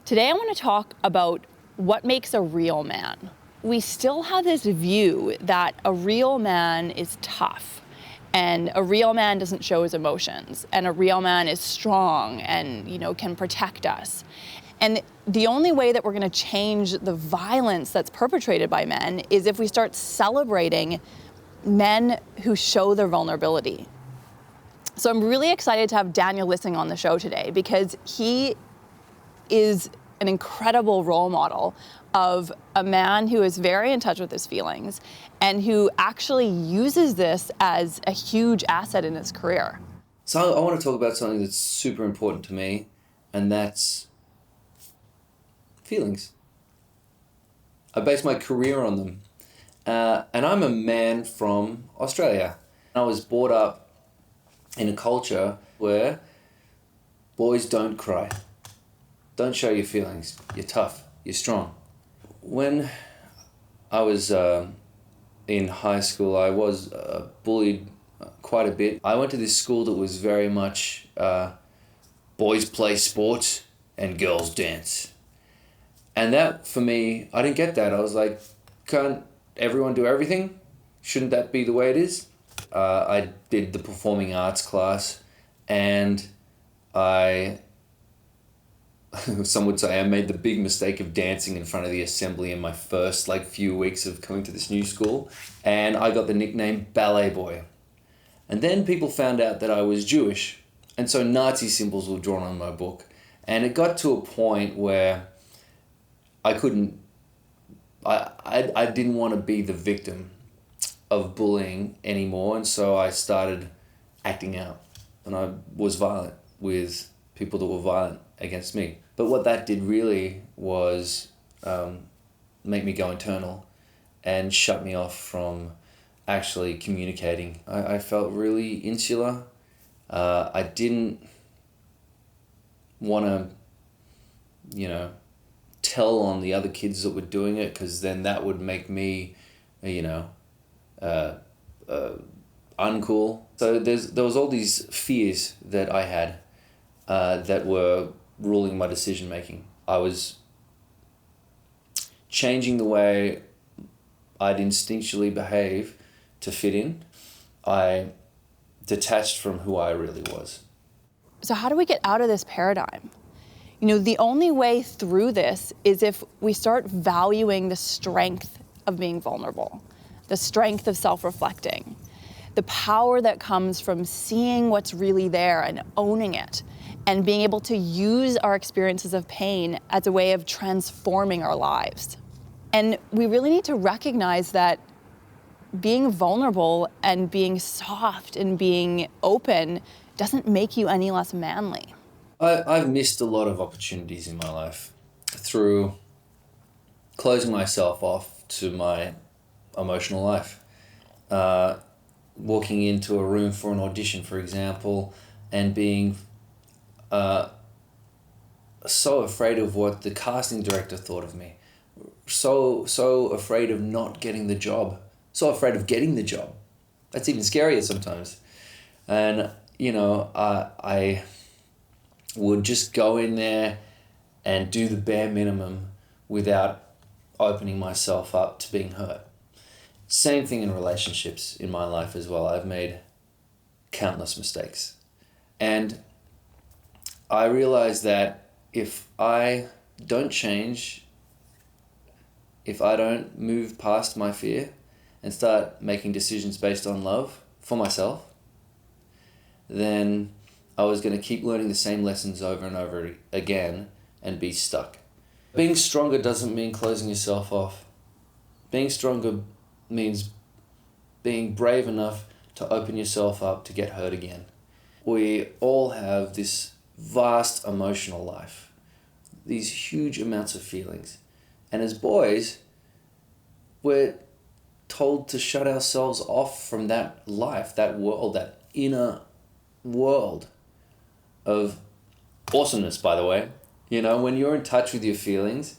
Today I want to talk about what makes a real man. We still have this view that a real man is tough, and a real man doesn't show his emotions, and a real man is strong and, can protect us. And the only way that we're going to change the violence that's perpetrated by men is if we start celebrating men who show their vulnerability. So I'm really excited to have Daniel Lissing on the show today because he is an incredible role model of a man who is very in touch with his feelings and who actually uses this as a huge asset in his career. So I want to talk about something that's super important to me, and that's feelings. I base my career on them. And I'm a man from Australia. I was brought up in a culture where boys don't cry. Don't show your feelings. You're tough. You're strong. When I was in high school, I was bullied quite a bit. I went to this school that was very much boys play sports and girls dance. And that, for me, I didn't get that. I was like, can't everyone do everything? Shouldn't that be the way it is? I did the performing arts class, and some would say I made the big mistake of dancing in front of the assembly in my first few weeks of coming to this new school, and I got the nickname Ballet Boy. And then people found out that I was Jewish, and so Nazi symbols were drawn on my book, and it got to a point where I didn't want to be the victim of bullying anymore, and so I started acting out, and I was violent with people that were violent against me. But what that did really was make me go internal and shut me off from actually communicating. I felt really insular. I didn't want to, tell on the other kids that were doing it, because then that would make me, uncool. So there was all these fears that I had that were ruling my decision making. I was changing the way I'd instinctually behave to fit in. I detached from who I really was. So how do we get out of this paradigm? The only way through this is if we start valuing the strength of being vulnerable, the strength of self-reflecting, the power that comes from seeing what's really there and owning it, and being able to use our experiences of pain as a way of transforming our lives. And we really need to recognize that being vulnerable and being soft and being open doesn't make you any less manly. I've missed a lot of opportunities in my life through closing myself off to my emotional life. Walking into a room for an audition, for example, and being so afraid of what the casting director thought of me. So afraid of not getting the job. So afraid of getting the job. That's even scarier sometimes. And, I would just go in there and do the bare minimum without opening myself up to being hurt. Same thing in relationships in my life as well. I've made countless mistakes. And I realized that if I don't change, if I don't move past my fear and start making decisions based on love for myself, then I was going to keep learning the same lessons over and over again and be stuck. Being stronger doesn't mean closing yourself off. Being stronger means being brave enough to open yourself up to get hurt again. We all have this vast emotional life, these huge amounts of feelings. And as boys, we're told to shut ourselves off from that life, that world, that inner world of awesomeness, by the way. When you're in touch with your feelings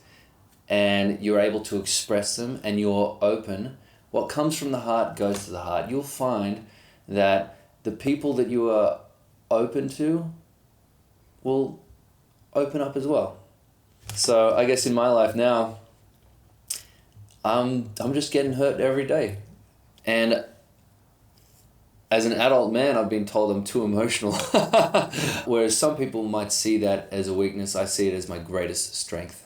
and you're able to express them and you're open, what comes from the heart goes to the heart. You'll find that the people that you are open to will open up as well. So I guess in my life now, I'm just getting hurt every day. And as an adult man, I've been told I'm too emotional. Whereas some people might see that as a weakness, I see it as my greatest strength.